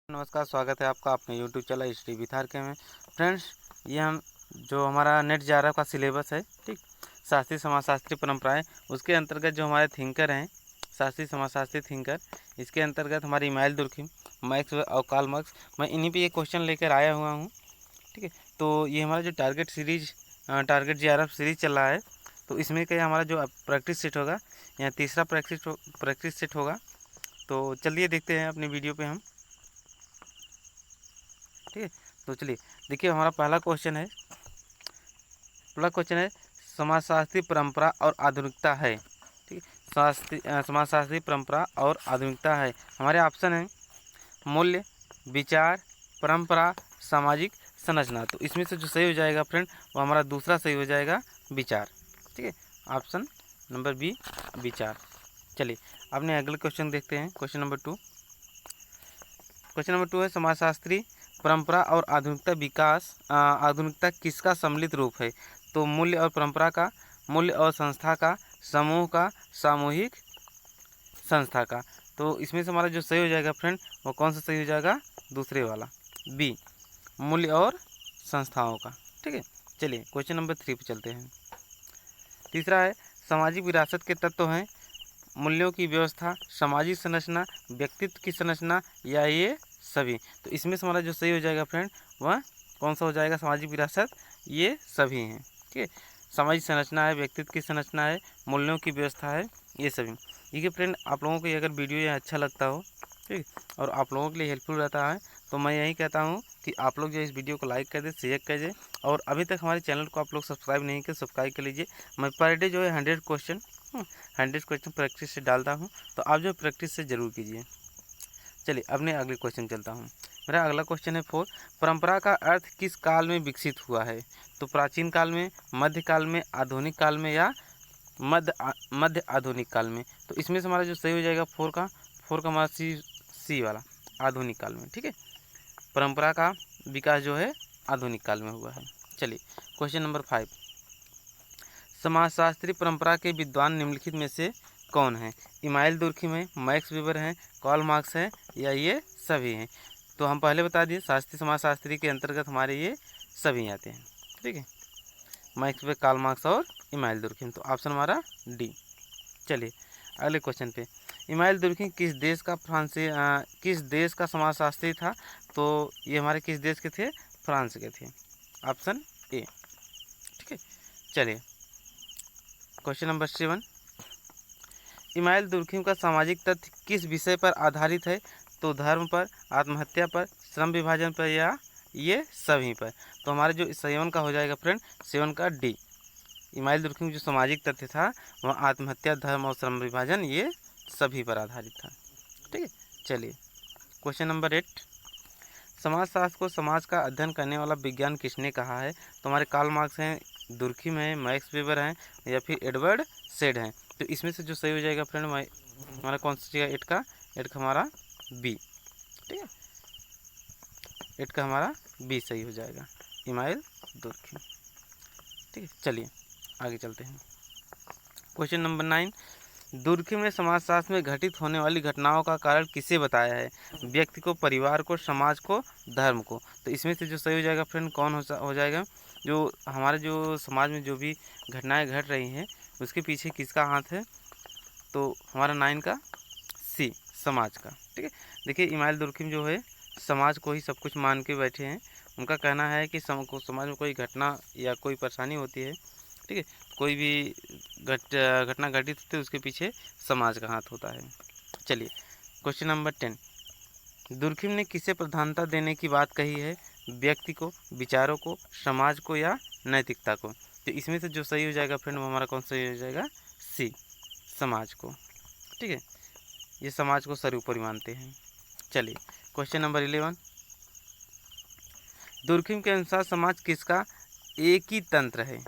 नमस्कार, स्वागत है आपका अपने YouTube channel history with RK में। फ्रेंड्स, ये हम जो हमारा नेट जेआरएफ का सिलेबस है, ठीक, शास्त्रीय समाजशास्त्री परंपराएं, उसके अंतर्गत जो हमारे थिंकर हैं, शास्त्रीय समाजशास्त्री थिंकर, इसके अंतर्गत हमारी इमाइल दुर्खिम, मैक्स और कार्ल मार्क्स, मैं इन्हीं पे ये क्वेश्चन लेकर आया हुआ हूँ। ठीक है, तो ये हमारा जो टारगेट जेआरएफ सीरीज चल रहा है, तो इसमें क्या हमारा जो प्रैक्टिस सेट होगा, यहाँ तीसरा प्रैक्टिस सेट होगा। तो चलिए देखते हैं अपनी वीडियो पे हम। ठीक है, तो चलिए देखिए, हमारा पहला क्वेश्चन है समाजशास्त्री परंपरा और आधुनिकता है। ठीक है, समाजशास्त्री परंपरा और आधुनिकता है। हमारे ऑप्शन है मूल्य, विचार, परंपरा, सामाजिक संरचना। तो इसमें से जो सही हो जाएगा फ्रेंड, वो हमारा दूसरा सही हो जाएगा, विचार। ठीक है, ऑप्शन नंबर बी, विचार। चलिए अपने अगले क्वेश्चन देखते हैं। क्वेश्चन नंबर टू है समाजशास्त्री परंपरा और आधुनिकता किसका सम्मिलित रूप है? तो मूल्य और परंपरा का, मूल्य और संस्था का, समूह का, सामूहिक संस्था का। तो इसमें से हमारा जो सही हो जाएगा फ्रेंड, वो कौन सा सही हो जाएगा? दूसरे वाला, बी, मूल्य और संस्थाओं का। ठीक है, चलिए क्वेश्चन नंबर 3 पे चलते हैं। तीसरा है सामाजिक विरासत के तत्व हैं मूल्यों की व्यवस्था, सामाजिक संरचना, व्यक्तित्व की संरचना, या ये सभी। तो इसमें से हमारा जो सही हो जाएगा फ्रेंड, वह कौन सा हो जाएगा? सामाजिक विरासत, ये सभी हैं। ठीक है, सामाजिक संरचना है, व्यक्तित्व की संरचना है, मूल्यों की व्यवस्था है, ये सभी। देखिए फ्रेंड, आप लोगों को ये अगर वीडियो ये अच्छा लगता हो, ठीक, और आप लोगों के लिए हेल्पफुल रहता है, तो मैं यही कहता हूँ कि आप लोग जो इस वीडियो को लाइक कर दे, शेयर कर दे, और अभी तक हमारे चैनल को आप लोग सब्सक्राइब नहीं किए, सब्सक्राइब कर लीजिए। मैं पर डे जो है 100 क्वेश्चन प्रैक्टिस से डालता हूँ, तो आप जो प्रैक्टिस से ज़रूर कीजिए। चलिए अपने अगले क्वेश्चन चलता हूँ। मेरा अगला क्वेश्चन है 4, परंपरा का अर्थ किस काल में विकसित हुआ है? तो प्राचीन काल में, मध्यकाल में, आधुनिक काल में, या मध्य आधुनिक काल में। तो इसमें से हमारा जो सही हो जाएगा 4 का हमारा सी वाला, आधुनिक काल में। ठीक है, परंपरा का विकास जो है आधुनिक काल में हुआ है। चलिए क्वेश्चन नंबर 5, समाजशास्त्री परंपरा के विद्वान निम्नलिखित में से कौन है? इमाइल दुर्खिम है, मैक्स वेबर हैं, कार्ल मार्क्स है, या ये सभी हैं? तो हम पहले बता दिए, शास्त्रीय समाजशास्त्री के अंतर्गत हमारे ये सभी आते हैं। ठीक है, मैक्स वेबर, कार्ल मार्क्स और इमाइल दुर्खिम। तो ऑप्शन हमारा डी। चलिए अगले क्वेश्चन पे, इमाइल दुर्खिम किस देश का समाजशास्त्री था? तो ये हमारे किस देश के थे? फ्रांस के थे, ऑप्शन ए। ठीक है, चलिए क्वेश्चन नंबर 7, इमाइल दुर्खिम का सामाजिक तथ्य किस विषय पर आधारित है? तो धर्म पर, आत्महत्या पर, श्रम विभाजन पर, या ये सभी पर? तो हमारे जो 7 का हो जाएगा फ्रेंड, 7 का डी। इमाइल दुर्खिम जो सामाजिक तथ्य था, वह आत्महत्या, धर्म और श्रम विभाजन, ये सभी पर आधारित था। ठीक है, चलिए क्वेश्चन नंबर 8, समाजशास्त्र को समाज का अध्ययन करने वाला विज्ञान किसने कहा है? तो हमारे कार्ल मार्क्स हैं, दुर्खिम है, मैक्स वेबर हैं, या फिर एडवर्ड सेड हैं? तो इसमें से जो सही हो जाएगा फ्रेंड, हमारा कौन सा चीज़? 8 का हमारा बी। ठीक है, 8 का हमारा बी सही हो जाएगा, इमाइल दुर्खिम। ठीक है, चलिए आगे चलते हैं। क्वेश्चन नंबर 9, दुर्खिम ने समाजशास्त्र में घटित होने वाली घटनाओं का कारण किसे बताया है? व्यक्ति को, परिवार को, समाज को, धर्म को? तो इसमें से जो सही हो जाएगा फ्रेंड, कौन हो जाएगा? जो हमारे जो समाज में जो भी घटनाएं घट रही हैं, उसके पीछे किसका हाथ है? तो हमारा 9 का सी, समाज का। ठीक है, देखिए इमाइल दुर्खिम जो है समाज को ही सब कुछ मान के बैठे हैं। उनका कहना है कि समाज में कोई घटना या कोई परेशानी होती है, ठीक है, कोई भी घटना घटित होती है, उसके पीछे समाज का हाथ होता है। चलिए क्वेश्चन नंबर 10, दुर्खिम ने किसे प्रधानता देने की बात कही है? व्यक्ति को, विचारों को, समाज को, या नैतिकता को? तो इसमें से जो सही हो जाएगा फ्रेंड, वो हमारा कौन सा हो जाएगा? सी, समाज को। ठीक है, ये समाज को सर्वोपरि मानते हैं। चलिए क्वेश्चन नंबर 11, दुर्खिम के अनुसार समाज किसका एक ही तंत्र है?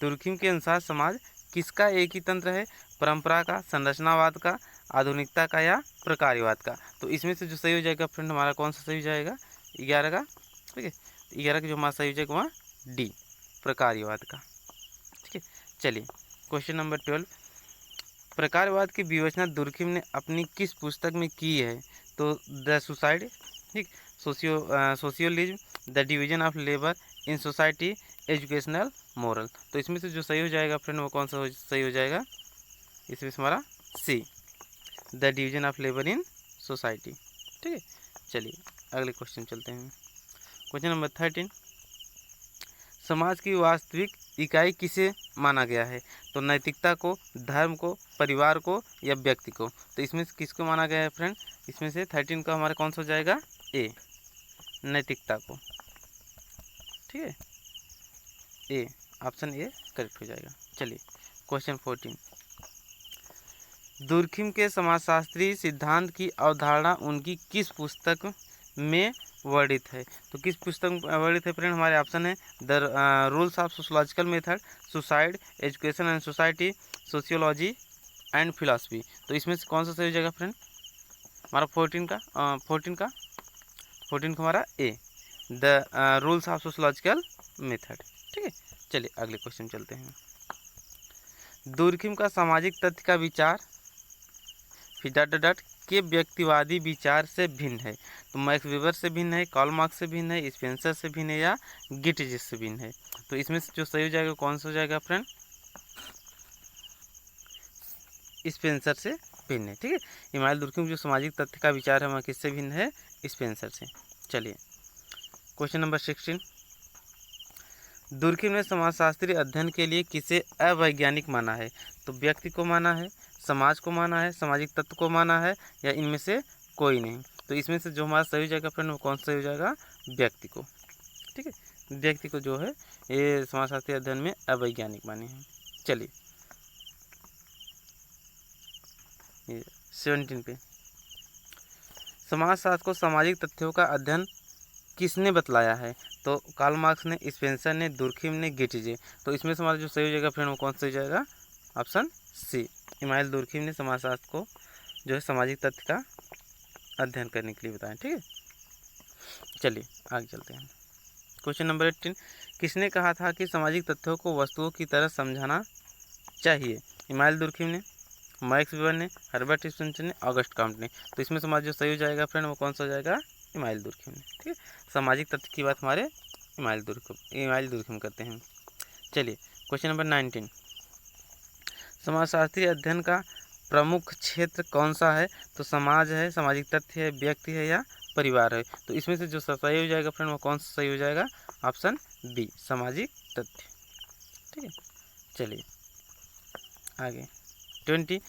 दुर्खिम के अनुसार समाज किसका एक ही तंत्र है? परंपरा का, संरचनावाद का, आधुनिकता का, या प्रकार्यवाद का? तो इसमें से जो सही हो जाएगा फ्रेंड, हमारा कौन सा सही हो जाएगा? 11 का। ठीक है, 11 का जो हमारा सही हो जाएगा वहाँ डी, प्रकार्यवाद का। ठीक है, चलिए क्वेश्चन नंबर 12, प्रकारवाद की विवेचना दुर्खिम ने अपनी किस पुस्तक में की है? तो द सुसाइड, ठीक। सोशियोलिज्म the division of labour in society, educational, moral. तो इसमें से जो सही हो जाएगा फ्रेंड वो कौन सा सही हो जाएगा, इसमें से हमारा C, the division of labour in society. ठीक है, चलिए अगले क्वेश्चन चलते हैं। क्वेश्चन नंबर 13, समाज की वास्तविक इकाई किसे माना गया है? तो नैतिकता को, धर्म को, परिवार को या व्यक्ति को? तो इसमें से किसको माना गया है फ्रेंड? इसमें से 13 का हमारा कौन सा हो जाएगा, ए, नैतिकता को। ठीक है, ए, ऑप्शन ए करेक्ट हो जाएगा। चलिए क्वेश्चन 14, दुर्खिम के समाजशास्त्री सिद्धांत की अवधारणा उनकी किस पुस्तक में वर्णित है? तो किस पुस्तक में वर्णित है फ्रेंड? हमारे ऑप्शन है the rules of sociological method, suicide, education and society, sociology and philosophy. तो इसमें से कौन सा सही हो जाएगा फ्रेंड? हमारा 14 का हमारा A, the rules of sociological method. ठीक है, चलिए अगले क्वेश्चन चलते हैं। दुर्खिम का सामाजिक तथ्य का विचार फिर डट के व्यक्तिवादी विचार से भिन्न है? तो मैक्स वेबर से भिन्न है, कार्ल मार्क्स से भिन्न है, स्पेंसर से भिन्न है या गिटजेस से भिन्न है? तो इसमें से जो सही हो जाएगा कौन सा हो जाएगा फ्रेंड? स्पेंसर से भिन्न है। ठीक है, इमानुएल दुर्खिम जो सामाजिक तथ्य का विचार है वह किससे भिन्न है? स्पेंसर से। चलिए क्वेश्चन नंबर 16, दुर्खिम ने समाजशास्त्री अध्ययन के लिए किसे अवैज्ञानिक माना है? तो व्यक्ति को माना है, समाज को माना है, सामाजिक तत्व को माना है या इनमें से कोई नहीं? तो इसमें से जो हमारा सही हो जाएगा फ्रेंड वो कौन सा सही हो जाएगा? व्यक्ति को। ठीक है, व्यक्ति को जो है ये समाजशास्त्री अध्ययन में अवैज्ञानिक माने हैं। चलिए ये 17 पे, समाजशास्त्र को सामाजिक तथ्यों का अध्ययन किसने बतलाया है? तो कार्ल मार्क्स ने, स्पेंसर ने, दुर्खिम ने, गिटजे। तो इसमें से हमारा जो सही हो जाएगा फ्रेंड वो कौन सा हो जाएगा? ऑप्शन सी, इमानुएल दुर्खिम ने समाजशास्त्र को जो है सामाजिक तथ्य का अध्ययन करने के लिए बताया। ठीक है, चलिए आगे चलते हैं। क्वेश्चन नंबर 18, किसने कहा था कि सामाजिक तथ्यों को वस्तुओं की तरह समझाना चाहिए? इमानुएल दुर्खिम ने, मैक्स वेबर ने, हर्बर्ट स्पेंसर ने, ऑगस्ट कॉम्टे ने। तो इसमें से हमारा जो सही हो जाएगा फ्रेंड वो कौन सा हो जाएगा? इमानुएल दुर्खिम ने। ठीक है, सामाजिक तथ्य की बात हमारे इमानुएल दुर्खिम करते हैं। चलिए क्वेश्चन नंबर 19, समाजशास्त्री अध्ययन का प्रमुख क्षेत्र कौन सा है? तो समाज है, सामाजिक तथ्य है, व्यक्ति है या परिवार है? तो इसमें से जो सही हो जाएगा फ्रेंड वो कौन सा सही हो जाएगा? ऑप्शन बी, सामाजिक तथ्य। ठीक है, चलिए आगे 20,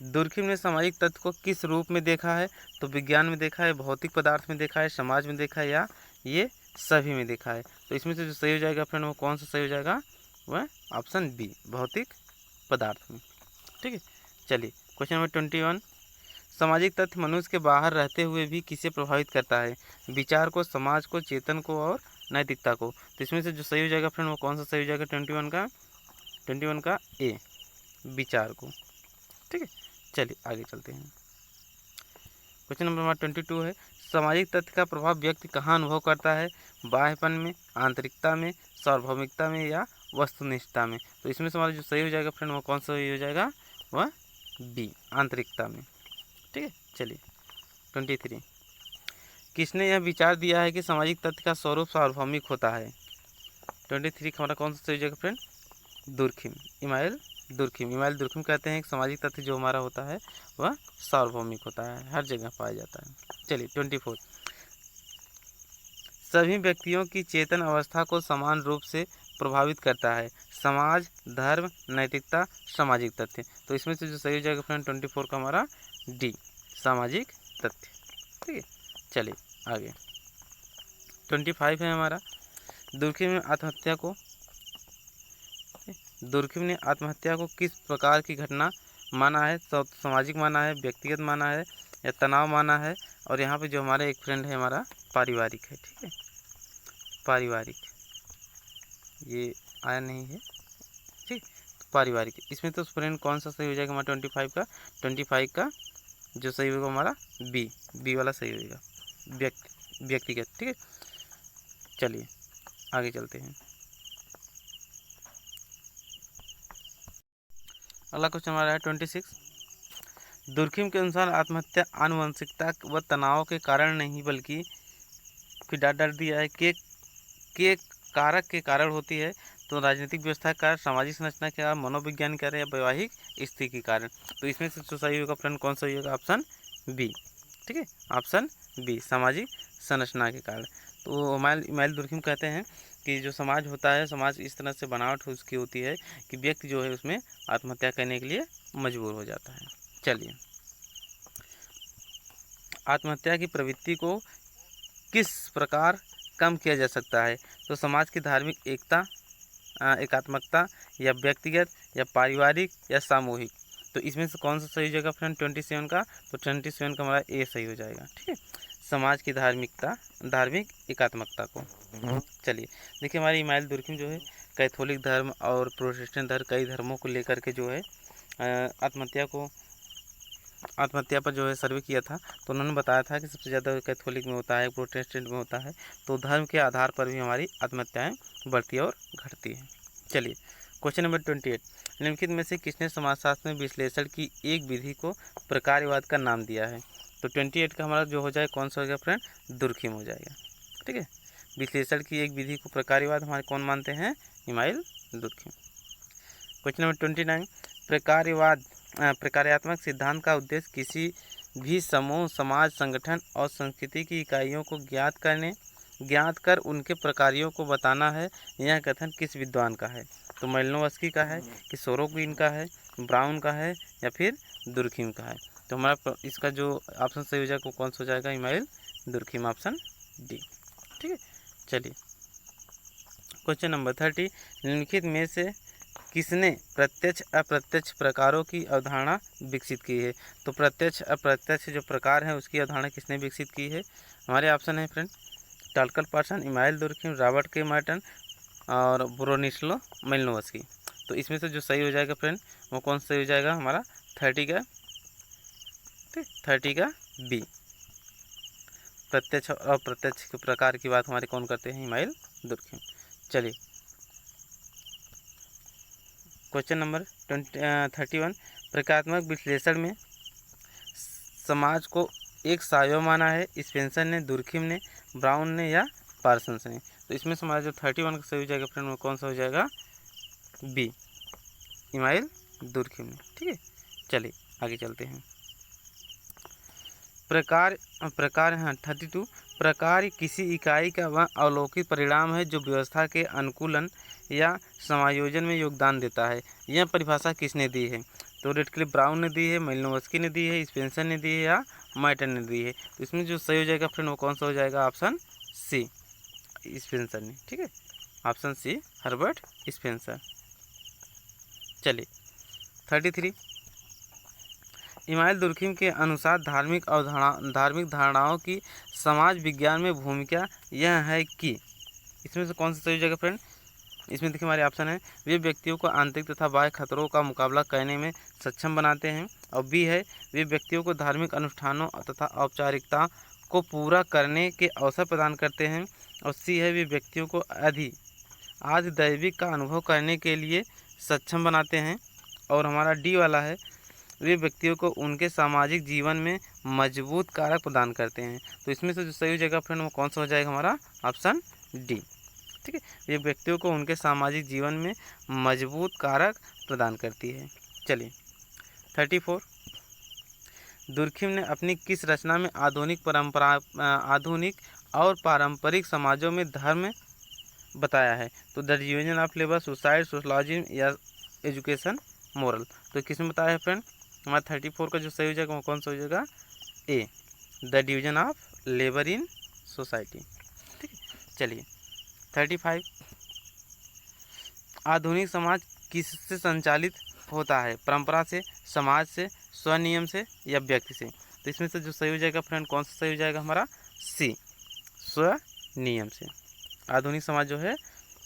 दुर्खिम ने सामाजिक तत्व को किस रूप में देखा है? तो विज्ञान में देखा है, भौतिक पदार्थ में देखा है, समाज में देखा है या ये सभी में देखा है? तो इसमें से जो सही हो जाएगा फ्रेंड वो कौन सा सही हो जाएगा? वह ऑप्शन बी, भौतिक पदार्थ में। ठीक है, चलिए क्वेश्चन नंबर 21, सामाजिक तथ्य मनुष्य के बाहर रहते हुए भी किसे प्रभावित करता है? विचार को, समाज को, चेतन को और नैतिकता को। तो इसमें से जो सही हो जाएगा फ्रेंड वो कौन सा सही हो जाएगा? 21 का ए, विचार को। ठीक है, चलिए आगे चलते हैं। क्वेश्चन नंबर 22 है, सामाजिक तथ्य का प्रभाव व्यक्ति कहाँ अनुभव करता है? बाह्यपन में, आंतरिकता में, सार्वभौमिकता में या वस्तुनिष्ठता में? तो इसमें से हमारा जो सही हो जाएगा फ्रेंड वो कौन सा सही हो जाएगा? वह बी, आंतरिकता में। ठीक है, चलिए 23, किसने यह विचार दिया है कि सामाजिक तथ्य का स्वरूप सार्वभौमिक होता है? 23 का हमारा कौन सा सही हो जाएगा फ्रेंड? दुर्खिम, इमानुएल दुर्खिम कहते हैं कि सामाजिक तथ्य जो हमारा होता है वह सार्वभौमिक होता है, हर जगह पाया जाता है। चलिए 24, सभी व्यक्तियों की चेतन अवस्था को समान रूप से प्रभावित करता है? समाज, धर्म, नैतिकता, सामाजिक तथ्य। तो इसमें से जो सही हो जाएगा फ्रेंड 24 का हमारा डी, सामाजिक तथ्य। ठीक है, चलिए आगे 25 है हमारा, दुर्खिम ने आत्महत्या को किस प्रकार की घटना माना है? सामाजिक माना है, व्यक्तिगत माना है या तनाव माना है? और यहाँ पे जो हमारा एक फ्रेंड है हमारा पारिवारिक है। ठीक है, पारिवारिक, ये आया नहीं है। ठीक, तो पारिवारिक, इसमें तो फ्रेंड कौन सा सही हो जाएगा हमारा 25 का जो सही होगा हमारा बी वाला सही होगा, व्यक्तिगत। ठीक है, चलिए आगे चलते हैं। अगला क्वेश्चन हमारा है 26, दुर्खिम के अनुसार आत्महत्या आनुवंशिकता व तनाव के कारण नहीं बल्कि फिर डॉट डॉट दिया है के कारक के कारण होती है, तो राजनीतिक व्यवस्था के कारण, सामाजिक संरचना के कारण, मनोविज्ञान के कारण या वैवाहिक स्थिति के कारण। तो इसमें से जो सही होगा फ्रेंड कौन सा होगा? Option B. ठीक है, ऑप्शन बी, सामाजिक संरचना के कारण। तो इमाइल दुर्खिम कहते हैं कि जो समाज होता है, समाज इस तरह से बनावट उसकी होती है कि व्यक्ति जो है उसमें आत्महत्या करने के लिए मजबूर हो जाता है। चलिए, आत्महत्या की प्रवृत्ति को किस प्रकार कम किया जा सकता है? तो समाज की धार्मिक एकता, एकात्मकता, या व्यक्तिगत, या पारिवारिक, या सामूहिक। तो इसमें से कौन सा सही हो जाएगा फ्रेंड 27 का? तो 27 का हमारा ए सही हो जाएगा। ठीक है, समाज की धार्मिक एकात्मकता को। चलिए देखिए, हमारी इमाइल दुर्खिम जो है कैथोलिक धर्म और प्रोटेस्टेंट धर्म, कई धर्मों को लेकर के जो है आत्महत्या पर जो है सर्वे किया था। तो उन्होंने बताया था कि सबसे ज़्यादा कैथोलिक में होता है, प्रोटेस्टेंट में होता है। तो धर्म के आधार पर भी हमारी आत्महत्याएं बढ़ती और घटती हैं। चलिए, क्वेश्चन नंबर 28, निम्नलिखित में से किसने समाजशास्त्र में विश्लेषण की एक विधि को प्रकारवाद का नाम दिया है? तो 28 का हमारा जो हो जाए कौन सा हो गया फ्रेंड? दुर्खिम हो जाएगा। ठीक है, विश्लेषण की एक विधि को प्रकारवाद हमारे कौन मानते हैं? Email Durkheim. क्वेश्चन नंबर 29, प्रकार्यात्मक सिद्धांत का उद्देश्य किसी भी समूह, समाज, संगठन और संस्कृति की इकाइयों को ज्ञात कर उनके प्रकारों को बताना है। यह कथन किस विद्वान का है? तो मालिनोव्स्की का है, कि सोरोकिन का है, ब्राउन का है, या फिर दुर्खिम का है? तो हमारा इसका जो ऑप्शन सही हो जाएगा वो कौन सा हो जाएगा? Email Durkheim, option D. ठीक है, चलिए क्वेश्चन नंबर 30, निम्नलिखित में से किसने प्रत्यक्ष अप्रत्यक्ष प्रकारों की अवधारणा विकसित की है? तो प्रत्यक्ष अप्रत्यक्ष जो प्रकार है उसकी अवधारणा किसने विकसित की है? हमारे ऑप्शन है फ्रेंड Talcott Parsons, Emile Durkheim, Robert K Merton और ब्रोनिस्लो मालिनोव्स्की। तो इसमें से जो सही हो जाएगा फ्रेंड वो कौन सा सही हो जाएगा? हमारा 30 का बी, प्रत्यक्ष और अप्रत्यक्ष के प्रकार की बात हमारे कौन करते हैं? Email Durkheim. चलिए क्वेश्चन नंबर 31, प्रकारात्मक विश्लेषण में समाज को एक सायो माना है? स्पेंसर ने, दुर्खिम ने, ब्राउन ने, या पार्सन्स ने? तो इसमें से हमारा जो 31 का सही हो जाएगा फ्रेंड वो कौन सा हो जाएगा? बी, इमाइल दुर्खिम ने। ठीक है, चलिए आगे चलते हैं। प्रकार 32, प्रकार किसी इकाई का वह अवलोकित परिणाम है जो व्यवस्था के अनुकूलन या समायोजन में योगदान देता है। यह परिभाषा किसने दी है? तो रेडक्लिफ ब्राउन ने दी है, मालिनोव्स्की ने दी है, स्पेंसर ने दी है, या मार्टन ने दी है? तो इसमें जो सही हो जाएगा फ्रेंड वो कौन सा हो जाएगा? ऑप्शन सी, स्पेंसर ने। ठीक है, ऑप्शन सी, हर्बर्ट स्पेंसर। चलिए 33, इमाइल दुर्खिम के अनुसार धार्मिक धारणाओं की समाज विज्ञान में भूमिका यह है कि, इसमें से कौन सा सही जगह फ्रेंड? इसमें देखिए हमारे ऑप्शन है, वे व्यक्तियों को आंतरिक तथा बाह्य खतरों का मुकाबला करने में सक्षम बनाते हैं। और बी है, वे व्यक्तियों को धार्मिक अनुष्ठानों तथा औपचारिकता को पूरा करने के अवसर प्रदान करते हैं। और सी है, वे व्यक्तियों को आदि दैविक का अनुभव करने के लिए सक्षम बनाते हैं। और हमारा डी वाला है, वे व्यक्तियों को उनके सामाजिक जीवन में मजबूत कारक प्रदान करते हैं। तो इसमें से जो सही हो जाएगा फ्रेंड वो कौन सा हो जाएगा? हमारा ऑप्शन डी। ठीक है, ये व्यक्तियों को उनके सामाजिक जीवन में मजबूत कारक प्रदान करती है। चलिए 34, दुर्खिम ने अपनी किस रचना में आधुनिक और पारंपरिक समाजों में धर्म बताया है? तो the division of labour, suicide, sociology, या एजुकेशन, मोरल? तो किसमें बताया है फ्रेंड? हमारा 34 का जो सही हो जाएगा वो कौन सा हो जाएगा? A, the division of labour in society. ठीक है, चलिए 35, आधुनिक समाज किससे संचालित होता है? परंपरा से, समाज से, स्वनियम से, या व्यक्ति से? तो इसमें से जो सही हो जाएगा फ्रेंड कौन सा सही हो जाएगा? हमारा सी, स्वनियम से। आधुनिक समाज जो है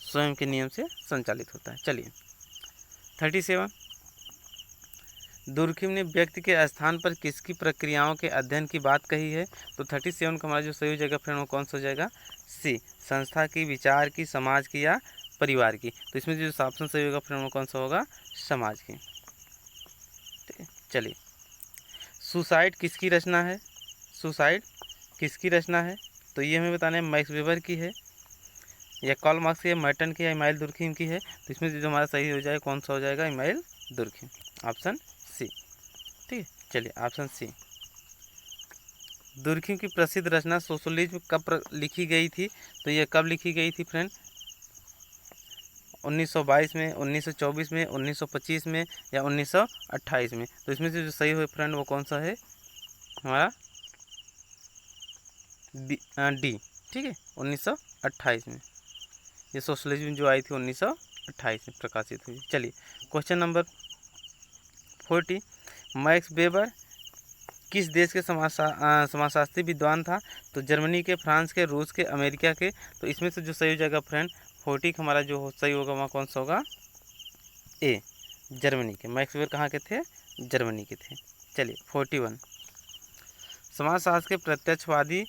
स्वयं के नियम से संचालित होता है। चलिए 37, दुर्खिम ने व्यक्ति के स्थान पर किसकी प्रक्रियाओं के अध्ययन की बात कही है? तो 37 का हमारा जो सही हो जाएगा फ्रेंड वो कौन सा हो जाएगा? सी, संस्था की, विचार की, समाज की, या परिवार की? तो इसमें जो ऑप्शन सही होगा फ्रेंड वो कौन सा होगा? समाज की। ठीक है, चलिए सुसाइड किसकी रचना है? सुसाइड किसकी रचना है? तो ये हमें बताना है मैक्स वेबर की है या कार्ल मार्क्स की है, मर्टन की है, इमाइल दुर्खिम की है। तो इसमें जो हमारा सही हो जाएगा कौन सा हो जाएगा, इमाइल दुर्खिम, ऑप्शन सी। ठीक है, चलिए ऑप्शन सी। दुर्खिम की प्रसिद्ध रचना सोशलिज्म कब लिखी गई थी? तो ये कब लिखी गई थी फ्रेंड? 1922 में, 1924 में, 1925 में या 1928 में। तो इसमें से जो सही हो फ्रेंड वो कौन सा है हमारा, डी। ठीक है, 1928 में ये सोशलिज्म जो आई थी 1928 में प्रकाशित हुई। चलिए क्वेश्चन नंबर 40, मैक्स वेबर किस देश के समाजशास्त्री विद्वान था? तो जर्मनी के, फ्रांस के, रूस के, अमेरिका के। तो इसमें से जो सही हो जाएगा फ्रेंड 40 हमारा जो सही होगा वहाँ कौन सा होगा, ए, जर्मनी के। मैक्स वेबर कहाँ के थे? जर्मनी के थे। चलिए 41, समाजशास्त्र के प्रत्यक्षवादी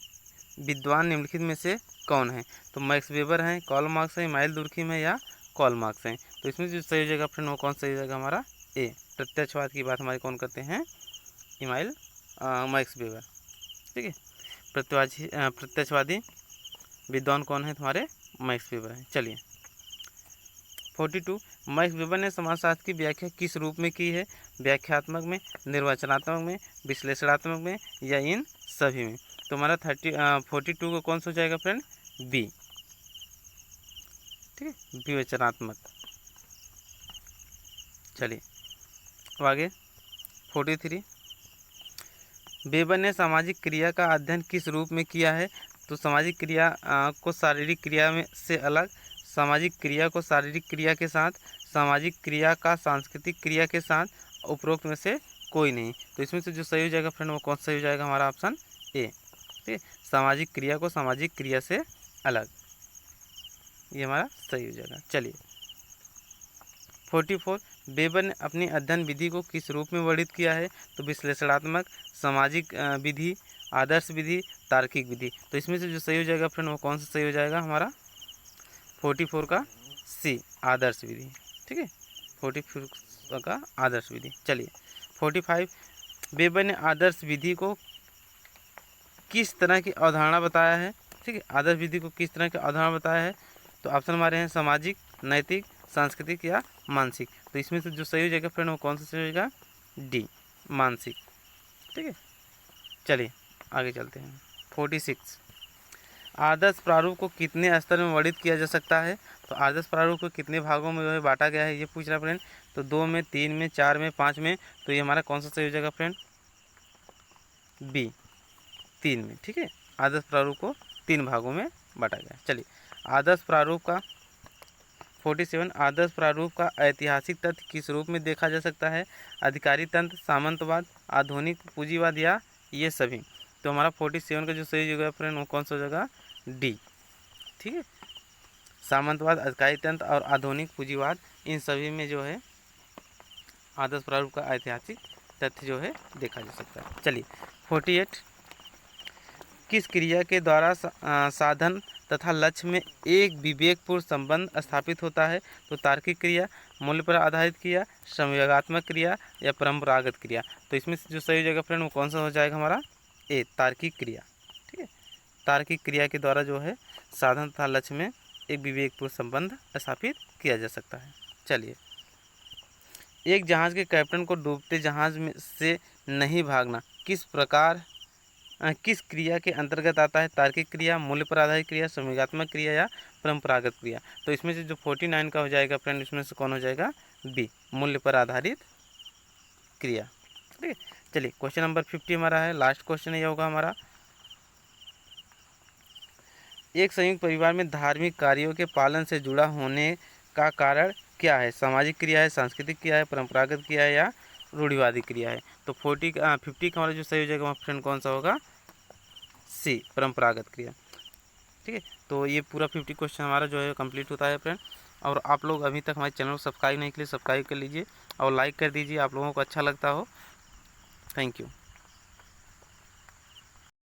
विद्वान निम्नलिखित में से कौन है? तो मैक्स वेबर हैं, कार्ल मार्क्स है, इमाइल दुर्खिम है या कार्ल मार्क्स हैं। तो इसमें जो सही हो जाएगा फ्रेंड वो कौन सही हो जाएगा हमारा, ए, प्रत्यक्षवाद की बात हमारे कौन करते हैं, इमाइल मैक्स वेबर। ठीक है, प्रत्यक्षवादी विद्वान कौन है तुम्हारे, मैक्स वेबर हैं। चलिए 42, मैक्स वेबर ने समाजशास्त्र की व्याख्या किस रूप में की है? व्याख्यात्मक में, निर्वचनात्मक में, विश्लेषणात्मक में या इन सभी में। तो हमारा 42 को कौन सा हो जाएगा फ्रेंड, बी। ठीक है, विवेचनात्मक। चलिए अब आगे 43, वेबर ने सामाजिक क्रिया का अध्ययन किस रूप में किया है? तो सामाजिक क्रिया को शारीरिक क्रिया में से अलग, सामाजिक क्रिया को शारीरिक क्रिया के साथ, सामाजिक क्रिया का सांस्कृतिक क्रिया के साथ, उपरोक्त में से कोई नहीं। तो इसमें से जो सही हो जाएगा फ्रेंड वो कौन सही हो जाएगा हमारा, ऑप्शन ए। ठीक है, सामाजिक क्रिया को सामाजिक क्रिया से अलग, ये हमारा सही हो जाएगा। चलिए 44, वेबर ने अपनी अध्ययन विधि को किस रूप में वर्णित किया है? तो विश्लेषणात्मक, सामाजिक विधि, आदर्श विधि, तार्किक विधि। तो इसमें से जो सही हो जाएगा फ्रेंड वो कौन सा सही हो जाएगा हमारा, 44 का सी, आदर्श विधि। ठीक है, 44 का आदर्श विधि। चलिए 45, वेबर ने आदर्श विधि को किस तरह की अवधारणा बताया है? ठीक है, आदर्श विधि को किस तरह की अवधारणा बताया है? तो ऑप्शन हमारे हैं सामाजिक, नैतिक, सांस्कृतिक या मानसिक। तो इसमें से जो सही हो जाएगा फ्रेंड वो कौन सा सही होगा, डी, मानसिक। ठीक है, चलिए आगे चलते हैं 46, आदर्श प्रारूप को कितने स्तर में वर्णित किया जा सकता है? तो आदर्श प्रारूप को कितने भागों में जो है बांटा गया है ये पूछ रहा है फ्रेंड। तो 2 में, 3 में, 4 में, 5 में। तो ये हमारा कौन सा सही हो जाएगा फ्रेंड, बी, 3 में। ठीक है, आदर्श प्रारूप को 3 भागों में बांटा गया। चलिए आदर्श प्रारूप का 47, आदर्श प्रारूप का ऐतिहासिक तथ्य किस रूप में देखा जा सकता है? अधिकारी तंत्र, सामंतवाद, आधुनिक पूंजीवाद या ये सभी। तो हमारा 47 का जो सही होगा फ्रेंड वो कौन सा हो जाएगा, डी। ठीक है, सामंतवाद, अधिकारी तंत्र और आधुनिक पूंजीवाद, इन सभी में जो है आदर्श प्रारूप का ऐतिहासिक तथ्य जो है देखा जा सकता है। चलिए 48, किस क्रिया के द्वारा साधन तथा लक्ष्य में एक विवेकपूर्ण संबंध स्थापित होता है? तो तार्किक क्रिया, मूल्य पर आधारित क्रिया, संवेगात्मक क्रिया या परंपरागत क्रिया। तो इसमें जो सही हो जाएगा फ्रेंड वो कौन सा हो जाएगा हमारा, ए, तार्किक क्रिया। ठीक है, तार्किक क्रिया के द्वारा जो है साधन तथा लक्ष्य में एक विवेकपूर्ण संबंध स्थापित किया जा सकता है। चलिए, एक जहाज के कैप्टन को डूबते जहाज में से नहीं भागना किस क्रिया के अंतर्गत आता है? तार्किक क्रिया, मूल्य पर आधारित क्रिया, संवेगात्मक क्रिया या परंपरागत क्रिया। तो इसमें से जो 49 का हो जाएगा फ्रेंड इसमें से कौन हो जाएगा, बी, मूल्य पर आधारित क्रिया। ठीक है, चलिए क्वेश्चन नंबर 50 हमारा है, लास्ट क्वेश्चन ये होगा हमारा, एक संयुक्त परिवार में धार्मिक कार्यों के पालन से जुड़ा होने का कारण क्या है? सामाजिक क्रिया है, सांस्कृतिक क्रिया है, परंपरागत क्रिया है या रूढ़िवादी क्रिया है। तो 50 का हमारा जो सही हो जाएगा वहाँ फ्रेंड कौन सा होगा, सी, परंपरागत क्रिया। ठीक है, तो ये पूरा 50 क्वेश्चन हमारा जो है कंप्लीट होता है फ्रेंड। और आप लोग अभी तक हमारे चैनल को सब्सक्राइब नहीं किए, सब्सक्राइब कर लीजिए और लाइक कर दीजिए, आप लोगों को अच्छा लगता हो। Thank you.